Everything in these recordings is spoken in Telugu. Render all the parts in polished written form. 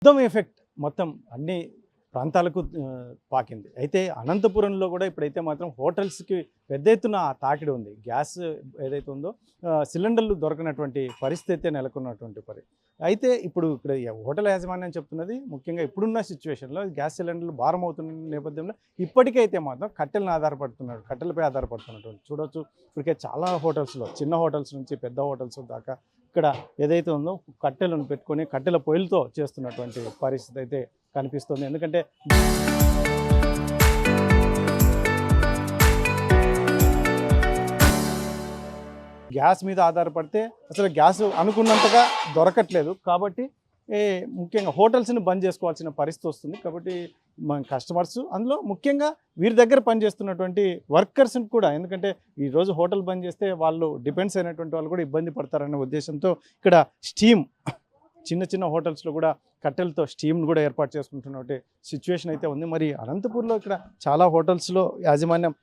యుద్ధం ఎఫెక్ట్ మొత్తం అన్ని ప్రాంతాలకు పాకింది. అయితే అనంతపురంలో కూడా ఇప్పుడైతే మాత్రం హోటల్స్‌కి పెద్ద ఎత్తున ఆ తాకిడి ఉంది. గ్యాస్ ఏదైతే ఉందో సిలిండర్లు దొరకనటువంటి పరిస్థితి నెలకొన్నటువంటి అయితే ఇప్పుడు ఇక్కడ హోటల్ యాజమాన్యం చెప్తున్నది ముఖ్యంగా ఇప్పుడున్న సిచ్యువేషన్‌లో గ్యాస్ సిలిండర్లు భారం అవుతున్న నేపథ్యంలో ఇప్పటికైతే మాత్రం కట్టెలపై ఆధారపడుతున్నటువంటి చూడొచ్చు. ఇప్పటికే చాలా హోటల్స్‌లో చిన్న హోటల్స్ నుంచి పెద్ద హోటల్స్ దాకా ఇక్కడ ఏదైతే ఉందో కట్టెలను పెట్టుకొని కట్టెల పొయ్యిలతో చేస్తున్నటువంటి పరిస్థితి అయితే కనిపిస్తుంది. ఎందుకంటే గ్యాస్ మీద ఆధారపడితే అసలు గ్యాస్ అనుకున్నంతగా దొరకట్లేదు. కాబట్టి ముఖ్యంగా హోటల్స్ని బంద్ చేసుకోవాల్సిన పరిస్థితి వస్తుంది. కాబట్టి మన కస్టమర్స్ అందులో ముఖ్యంగా వీరి దగ్గర పనిచేస్తున్నటువంటి వర్కర్స్ని కూడా, ఎందుకంటే ఈరోజు హోటల్ బంద్ చేస్తే వాళ్ళు డిపెండ్స్ అయినటువంటి వాళ్ళు కూడా ఇబ్బంది పడతారనే ఉద్దేశంతో ఇక్కడ స్టీమ్ చిన్న చిన్న హోటల్స్లో కూడా కట్టెలతో స్టీమ్ను కూడా ఏర్పాటు చేసుకుంటున్నటువంటి సిచ్యువేషన్ అయితే ఉంది. మరి అనంతపూర్లో ఇక్కడ చాలా హోటల్స్లో యాజమాన్యం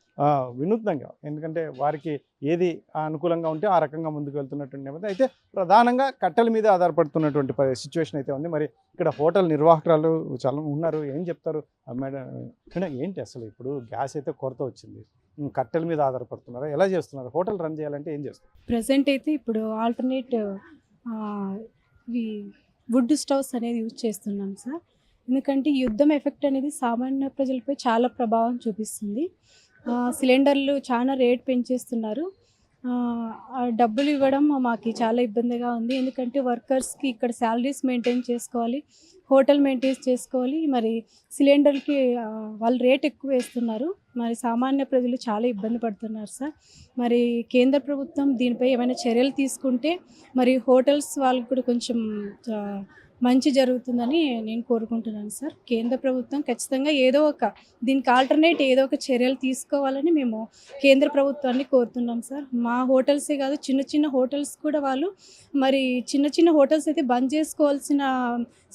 వినూత్నంగా, ఎందుకంటే వారికి ఏది అనుకూలంగా ఉంటే ఆ రకంగా ముందుకు వెళ్తున్నటువంటి నేపథ్యం అయితే ప్రధానంగా కట్టెల మీద ఆధారపడుతున్నటువంటి సిచ్యువేషన్ అయితే ఉంది. మరి ఇక్కడ హోటల్ నిర్వాహకురాలు చాలా ఉన్నారు, ఏం చెప్తారు మేడం? ఏంటి అసలు ఇప్పుడు గ్యాస్ అయితే కొరత వచ్చింది, కట్టెల మీద ఆధారపడుతున్నారు, ఎలా చేస్తున్నారు? హోటల్ రన్ చేయాలంటే ఏం చేస్తారు? ప్రజెంట్ అయితే ఇప్పుడు ఆల్టర్నేట్ వుడ్ స్టవ్స్ అనేది యూజ్ చేస్తున్నాం సార్. ఎందుకంటే యుద్ధం ఎఫెక్ట్ అనేది సామాన్య ప్రజలపై చాలా ప్రభావం చూపిస్తుంది. సిలిండర్లు చాలా రేట్ పెంచేస్తున్నారు. డబ్బులు ఇవ్వడం మాకు చాలా ఇబ్బందిగా ఉంది. ఎందుకంటే వర్కర్స్కి ఇక్కడ శాలరీస్ మెయింటైన్ చేసుకోవాలి, హోటల్ మెయింటైన్ చేసుకోవాలి. మరి సిలిండర్కి వాళ్ళు రేట్ ఎక్కువ వేస్తున్నారు. మరి సామాన్య ప్రజలు చాలా ఇబ్బంది పడుతున్నారు సార్. మరి కేంద్ర ప్రభుత్వం దీనిపై ఏమైనా చర్యలు తీసుకుంటే మరి హోటల్స్ వాళ్ళకి కూడా కొంచెం మంచి జరుగుతుందని నేను కోరుకుంటున్నాను సార్. కేంద్ర ప్రభుత్వం ఖచ్చితంగా దీనికి ఆల్టర్నేట్ ఏదో ఒక చర్యలు తీసుకోవాలని మేము కేంద్ర ప్రభుత్వాన్ని కోరుతున్నాం సార్. మా హోటల్సే కాదు, చిన్న చిన్న హోటల్స్ కూడా వాళ్ళు మరి చిన్న హోటల్స్ అయితే బంద్ చేసుకోవాల్సిన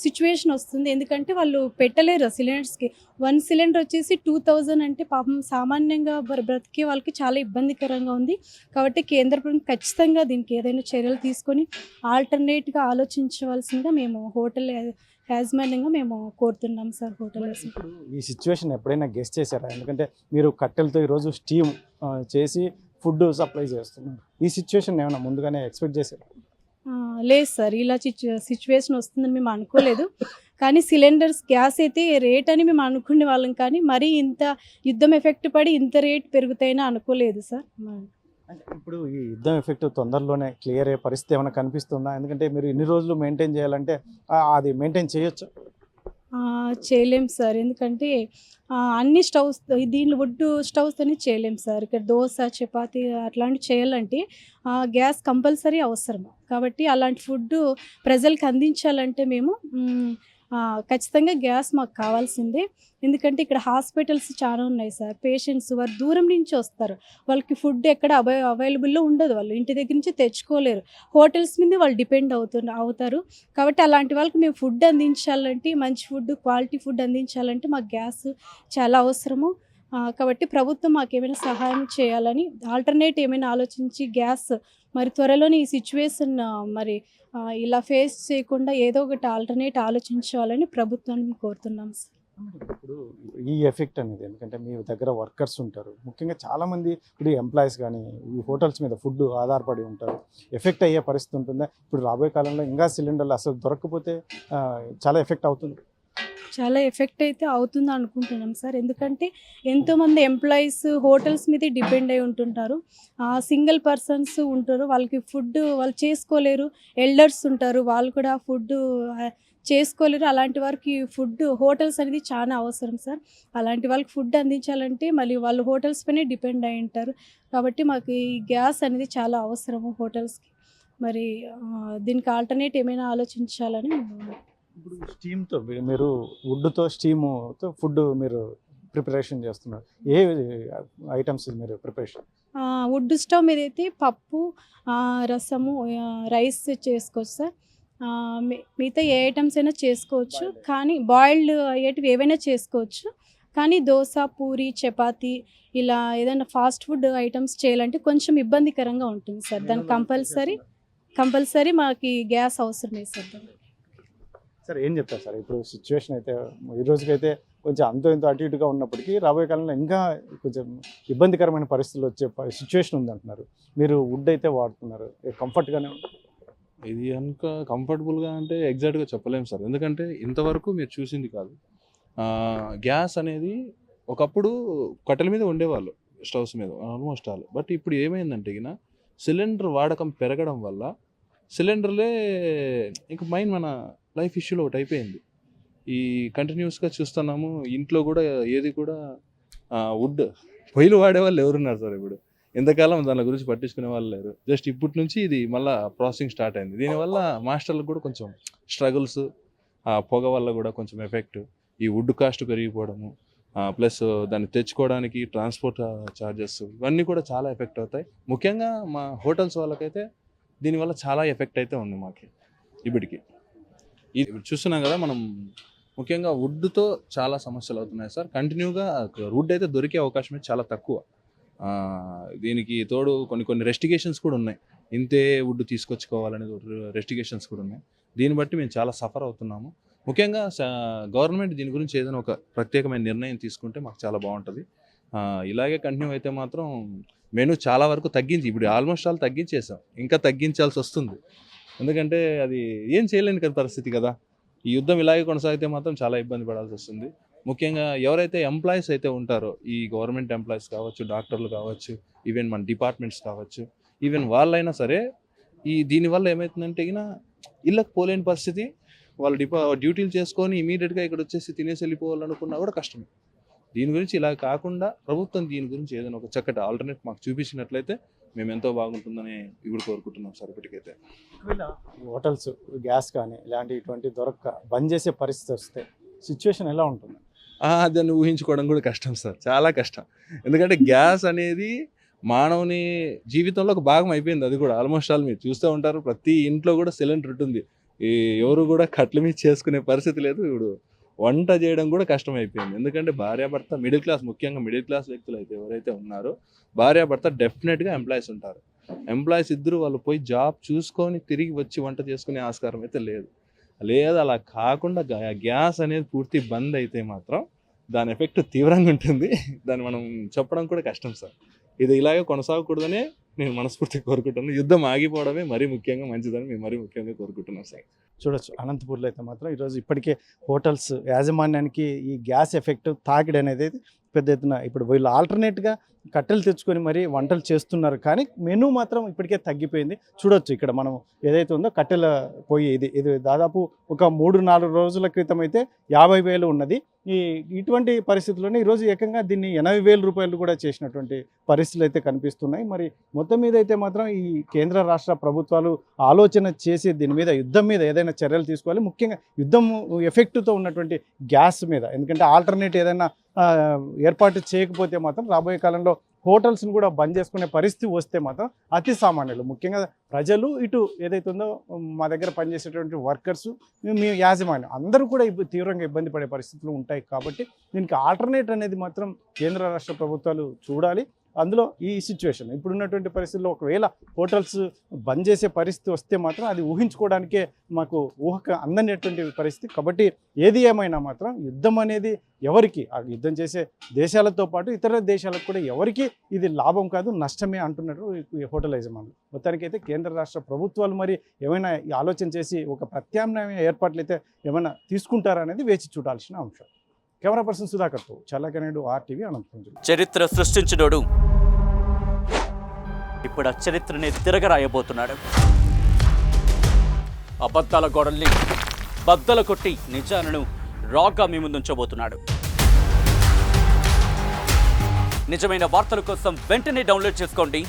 సిచ్యువేషన్ వస్తుంది. ఎందుకంటే వాళ్ళు పెట్టలేరు సిలిండర్స్కి. 1 సిలిండర్ వచ్చేసి 2000 అంటే పాపం సామాన్యంగా బ్రతికే వాళ్ళకి చాలా ఇబ్బందికరంగా ఉంది. కాబట్టి కేంద్ర ప్రభుత్వం ఖచ్చితంగా దీనికి ఏదైనా చర్యలు తీసుకొని ఆల్టర్నేట్గా ఆలోచించవలసిందిగా మేము హోటల్ యాజమాన్యంగా మేము కోరుతున్నాం సార్. హోటల్ ఇప్పుడు ఈ సిచ్యువేషన్ ఎప్పుడైనా గెస్ చేశారా? ఎందుకంటే మీరు కట్టెలతో ఈరోజు స్టీమ్ చేసి ఫుడ్ సప్లై చేస్తున్నారు. ఈ సిచ్యువేషన్ ఏమైనా ముందుగానే ఎక్స్పెక్ట్ చేశారా? లేదు సార్, ఇలా సిచ్యువేషన్ వస్తుందని మేము అనుకోలేదు. కానీ సిలిండర్స్ గ్యాస్ అయితే రేట్ అని మేము అనుకునే వాళ్ళం, కానీ మరీ ఇంత యుద్ధం ఎఫెక్ట్ పడి ఇంత రేట్ పెరుగుతాయని అనుకోలేదు సార్. ఇప్పుడు ఈ యుద్ధం ఎఫెక్ట్ తొందరలోనే క్లియర్ అయ్యే పరిస్థితి ఏమైనా కనిపిస్తుందా? ఎందుకంటే మీరు ఇన్ని రోజులు మెయింటైన్ చేయాలంటే అది మెయింటైన్ చేయొచ్చు? చేయలేం సార్. ఎందుకంటే అన్ని స్టవ్స్ దీనిలో వుడ్ స్టవ్స్తోనే చేయలేం సార్. ఇక్కడ దోశ, చపాతి అట్లాంటివి చేయాలంటే గ్యాస్ కంపల్సరీ అవసరం. కాబట్టి అలాంటి ఫుడ్ ప్రజలకు అందించాలంటే మేము ఖచ్చితంగా గ్యాస్ మాకు కావాల్సిందే. ఎందుకంటే ఇక్కడ హాస్పిటల్స్ చాలా ఉన్నాయి సార్. పేషెంట్స్ వారు దూరం నుంచి వస్తారు, వాళ్ళకి ఫుడ్ ఎక్కడ అవైలబుల్లో ఉండదు, వాళ్ళు ఇంటి దగ్గర నుంచి తెచ్చుకోలేరు. హోటల్స్ మీద వాళ్ళు డిపెండ్ అవుతారు. కాబట్టి అలాంటి వాళ్ళకి మేము ఫుడ్ అందించాలంటే, మంచి ఫుడ్, క్వాలిటీ ఫుడ్ అందించాలంటే మాకు గ్యాస్ చాలా అవసరము. కాబట్టి ప్రభుత్వం మాకు ఏమైనా సహాయం చేయాలని, ఆల్టర్నేట్ ఏమైనా ఆలోచించి గ్యాస్ మరి త్వరలోనే ఈ సిచ్యువేషన్ మరి ఇలా ఫేస్ చేయకుండా ఏదో ఒకటి ఆల్టర్నేట్ ఆలోచించాలని ప్రభుత్వాన్ని కోరుతున్నాం సార్. ఇప్పుడు ఈ ఎఫెక్ట్ అనేది, ఎందుకంటే మీ దగ్గర వర్కర్స్ ఉంటారు, ముఖ్యంగా చాలామంది ఇప్పుడు ఎంప్లాయీస్ కానీ ఈ హోటల్స్ మీద ఫుడ్ ఆధారపడి ఉంటారు, ఎఫెక్ట్ అయ్యే పరిస్థితి ఉంటుందా? ఇప్పుడు రాబోయే కాలంలో ఇంకా సిలిండర్లు అసలు దొరకకపోతే చాలా ఎఫెక్ట్ అవుతుంది. చాలా ఎఫెక్ట్ అయితే అవుతుంది అనుకుంటున్నాం సార్. ఎందుకంటే ఎంతోమంది ఎంప్లాయీస్ హోటల్స్ మీద డిపెండ్ అయి ఉంటుంటారు. సింగిల్ పర్సన్స్ ఉంటారు, వాళ్ళకి ఫుడ్ వాళ్ళు చేసుకోలేరు. ఎల్డర్స్ ఉంటారు, వాళ్ళు కూడా ఫుడ్ చేసుకోలేరు. అలాంటి వారికి ఫుడ్ హోటల్స్ అనేది చాలా అవసరం సార్. అలాంటి వాళ్ళకి ఫుడ్ అందించాలంటే మళ్ళీ వాళ్ళు హోటల్స్ పైనే డిపెండ్ అయి ఉంటారు. కాబట్టి మాకు ఈ గ్యాస్ అనేది చాలా అవసరము హోటల్స్కి. మరి దీనికి ఆల్టర్నేట్ ఏమైనా ఆలోచించాలని. ఇప్పుడు స్టీమ్తో మీరు వుడ్తో స్టీమ్తో ఫుడ్ మీరు ప్రిపరేషన్ చేస్తున్నారు, ఏ ఐటమ్స్ మీరు ప్రిపరేషన్? వుడ్ స్టవ్ మీద అయితే పప్పు, రసము, రైస్ చేసుకోవచ్చు సార్. మిగతా ఏ ఐటమ్స్ అయినా చేసుకోవచ్చు, కానీ బాయిల్డ్ అయ్యేటివి ఏవైనా చేసుకోవచ్చు. కానీ దోశ, పూరి, చపాతి ఇలా ఏదైనా ఫాస్ట్ ఫుడ్ ఐటమ్స్ చేయాలంటే కొంచెం ఇబ్బందికరంగా ఉంటుంది సార్. దానికి కంపల్సరీ మాకు గ్యాస్ అవసరమే సార్. సార్ ఏం చెప్తారు సార్ ఇప్పుడు సిచ్యువేషన్ అయితే ఈ రోజుకైతే కొంచెం అంతో ఇంతో అటు ఇటుగా ఉన్నప్పటికీ రాబోయే కాలంలో ఇంకా కొంచెం ఇబ్బందికరమైన పరిస్థితులు వచ్చే సిచ్యువేషన్ ఉంది అంటున్నారు. మీరు వుడ్ అయితే వాడుతున్నారు, కంఫర్ట్గానే ఉంటుంది? ఇది కనుక కంఫర్టబుల్గా అంటే ఎగ్జాక్ట్గా చెప్పలేము సార్, ఎందుకంటే ఇంతవరకు మీరు చూసింది కాదు. గ్యాస్ అనేది ఒకప్పుడు కట్టెల మీద ఉండేవాళ్ళు, స్టవ్స్ మీద ఆల్మోస్ట్ ఆల్. బట్ ఇప్పుడు ఏమైందంటే ఇక సిలిండర్ వాడకం పెరగడం వల్ల సిలిండర్లే ఇంక మన లైఫ్ ఇష్యూలో ఒకటి అయిపోయింది. ఈ కంటిన్యూస్గా చూస్తున్నాము, ఇంట్లో కూడా ఏది కూడా వుడ్ పొయ్యిలు వాడేవాళ్ళు ఎవరున్నారు సార్ ఇప్పుడు? ఎంతకాలం దాని గురించి పట్టించుకునే వాళ్ళు లేరు. జస్ట్ ఇప్పటి నుంచి ఇది మళ్ళీ ప్రాసెసింగ్ స్టార్ట్ అయింది. దీనివల్ల మాస్టర్లకు కూడా కొంచెం స్ట్రగుల్స్, పొగ వల్ల కూడా కొంచెం ఎఫెక్ట్, ఈ వుడ్ కాస్ట్ పెరిగిపోవడము, ప్లస్ దాన్ని తెచ్చుకోవడానికి ట్రాన్స్పోర్ట్ ఛార్జెస్, ఇవన్నీ కూడా చాలా ఎఫెక్ట్ అవుతాయి. ముఖ్యంగా మా హోటల్స్ వాళ్ళకైతే దీనివల్ల చాలా ఎఫెక్ట్ అయితే ఉంది మాకు ఇప్పటికి. ఇది చూస్తున్నాం కదా మనం, ముఖ్యంగా వుడ్తో చాలా సమస్యలు అవుతున్నాయి సార్. కంటిన్యూగా వుడ్ అయితే దొరికే అవకాశం అయితే చాలా తక్కువ. దీనికి తోడు కొన్ని రెస్టిగేషన్స్ కూడా ఉన్నాయి. ఇంతే వుడ్ తీసుకొచ్చుకోవాలనేది రెస్టిగేషన్స్ కూడా ఉన్నాయి. దీన్ని బట్టి మేము చాలా సఫర్ అవుతున్నాము. ముఖ్యంగా గవర్నమెంట్ దీని గురించి ఏదైనా ఒక ప్రత్యేకమైన నిర్ణయం తీసుకుంటే మాకు చాలా బాగుంటుంది. ఇలాగే కంటిన్యూ అయితే మాత్రం మెను చాలా వరకు తగ్గించి, ఇప్పుడు ఆల్మోస్ట్ ఆల్ తగ్గించేసాం, ఇంకా తగ్గించాల్సి వస్తుంది. ఎందుకంటే అది ఏం చేయలేని పరిస్థితి కదా. ఈ యుద్ధం ఇలాగే కొనసాగితే మాత్రం చాలా ఇబ్బంది పడాల్సి వస్తుంది. ముఖ్యంగా ఎవరైతే ఎంప్లాయీస్ అయితే ఉంటారో, ఈ గవర్నమెంట్ ఎంప్లాయీస్ కావచ్చు, డాక్టర్లు కావచ్చు, ఈవెన్ మన డిపార్ట్మెంట్స్ కావచ్చు, ఈవెన్ వాళ్ళైనా సరే దీనివల్ల ఏమవుతుందంటే ఇళ్ళకి పోలేని పరిస్థితి. వాళ్ళు డ్యూటీలు చేసుకొని ఇమీడియట్గా ఇక్కడ వచ్చేసి తినేసి వెళ్ళిపోవాలనుకున్నా కూడా కష్టమే. దీని గురించి ఇలా కాకుండా ప్రభుత్వం దీని గురించి ఏదైనా ఒక చక్కటి ఆల్టర్నేట్ మాకు చూపించినట్లయితే మేము ఎంతో బాగుంటుందని ఇప్పుడు కోరుకుంటున్నాం సార్. ఇప్పటికైతే హోటల్స్ గ్యాస్ కానీ ఇలాంటి ఇటువంటి బంద్ చేసే పరిస్థితి వస్తే సిచ్యువేషన్ ఎలా ఉంటుంది? దాన్ని ఊహించుకోవడం కూడా కష్టం సార్, చాలా కష్టం. ఎందుకంటే గ్యాస్ అనేది మానవుని జీవితంలో ఒక భాగం అయిపోయింది. అది కూడా ఆల్మోస్ట్ ఆల్ మీరు చూస్తూ ఉంటారు, ప్రతి ఇంట్లో కూడా సిలిండర్ ఉంటుంది. ఎవరు కూడా కట్ల మీద చేసుకునే పరిస్థితి లేదు. ఇప్పుడు వంట చేయడం కూడా కష్టం అయిపోయింది. ఎందుకంటే భార్యాభర్త మిడిల్ క్లాస్, ముఖ్యంగా మిడిల్ క్లాస్ వ్యక్తులు అయితే ఎవరైతే ఉన్నారో, భార్యాభర్త డెఫినెట్గా ఎంప్లాయీస్ ఉంటారు. ఎంప్లాయీస్ ఇద్దరు వాళ్ళు పోయి జాబ్ చూసుకొని తిరిగి వచ్చి వంట చేసుకునే ఆస్కారం అయితే లేదు. అలా కాకుండా గ్యాస్ అనేది పూర్తి బంద్ అయితే మాత్రం దాని ఎఫెక్ట్ తీవ్రంగా ఉంటుంది. దాన్ని మనం చెప్పడం కూడా కష్టం సార్. ఇది ఇలాగే కొనసాగకూడదనే నేను మనస్ఫూర్తిగా కోరుకుంటున్నాను. యుద్ధం ఆగిపోవడమే మరీ ముఖ్యంగా మంచిదని మేము మరీ ముఖ్యంగా కోరుకుంటున్నాం సార్. చూడొచ్చు అనంతపూర్లో అయితే మాత్రం ఈరోజు ఇప్పటికే హోటల్స్ యాజమాన్యానికి ఈ గ్యాస్ ఎఫెక్ట్ తాకిడి అనేది పెద్ద ఎత్తున ఇప్పుడు వీళ్ళు ఆల్టర్నేట్గా కట్టెలు తెచ్చుకొని మరి వంటలు చేస్తున్నారు, కానీ మెనూ మాత్రం ఇప్పటికే తగ్గిపోయింది. చూడొచ్చు ఇక్కడ మనం ఏదైతే ఉందో కట్టెల పొయ్యి, ఇది దాదాపు ఒక 3-4 రోజుల క్రితం అయితే 50,000 ఉన్నది. ఇటువంటి పరిస్థితుల్లోనే ఈరోజు ఏకంగా దీన్ని 80,000 రూపాయలు కూడా చేసినటువంటి పరిస్థితులు అయితే కనిపిస్తున్నాయి. మరి మొత్తం మీద అయితే మాత్రం ఈ కేంద్ర రాష్ట్ర ప్రభుత్వాలు ఆలోచన చేసి దీని మీద యుద్ధం మీద ఏదైనా చర్యలు తీసుకోవాలి. ముఖ్యంగా యుద్ధం ఎఫెక్ట్తో ఉన్నటువంటి గ్యాస్ మీద, ఎందుకంటే ఆల్టర్నేట్ ఏదైనా ఏర్పాటు చేయకపోతే మాత్రం రాబోయే కాలంలో హోటల్స్ని కూడా బంద్ చేసుకునే పరిస్థితి వస్తే మాత్రం అతి సామాన్యులు, ముఖ్యంగా ప్రజలు, ఇటు ఏదైతే ఉందో మా దగ్గర పనిచేసేటువంటి వర్కర్సు, మీ యాజమాన్యం అందరూ కూడా తీవ్రంగా ఇబ్బంది పడే పరిస్థితులు ఉంటాయి. కాబట్టి దీనికి ఆల్టర్నేట్ అనేది మాత్రం కేంద్ర రాష్ట్ర ప్రభుత్వాలు చూడాలి. అందులో ఈ సిచ్యువేషన్ ఇప్పుడున్నటువంటి పరిస్థితుల్లో ఒకవేళ హోటల్స్ బంద్ చేసే పరిస్థితి వస్తే మాత్రం అది ఊహించుకోవడానికే మాకు ఊహకు అందనేటువంటి పరిస్థితి. కాబట్టి ఏది ఏమైనా మాత్రం యుద్ధం అనేది ఎవరికి, ఆ యుద్ధం చేసే దేశాలతో పాటు ఇతర దేశాలకు కూడా ఎవరికి ఇది లాభం కాదు, నష్టమే అంటున్నారు ఈ హోటల్ యజమానులు. మొత్తానికైతే కేంద్ర రాష్ట్ర ప్రభుత్వాలు మరి ఏమైనా ఆలోచన చేసి ఒక ప్రత్యామ్నాయ ఏర్పాట్లు అయితే ఏమైనా తీసుకుంటారనేది వేచి చూడాల్సిన అంశం. కెమెరా పర్సన్ సుధాకర్తో చల్లకనేడు RTV అనంతపురం. చరిత్ర సృష్టించినోడు ఇప్పుడు ఆ చరిత్రని తిరగరాయబోతున్నాడు. అబద్ధాల గోడల్ని బద్దల కొట్టి నిజాలను రాగా మీ ముందుంచబోతున్నాడు. నిజమైన వార్తల కోసం వెంటనే డౌన్లోడ్ చేసుకోండి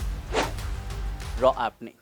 రా యాప్ని.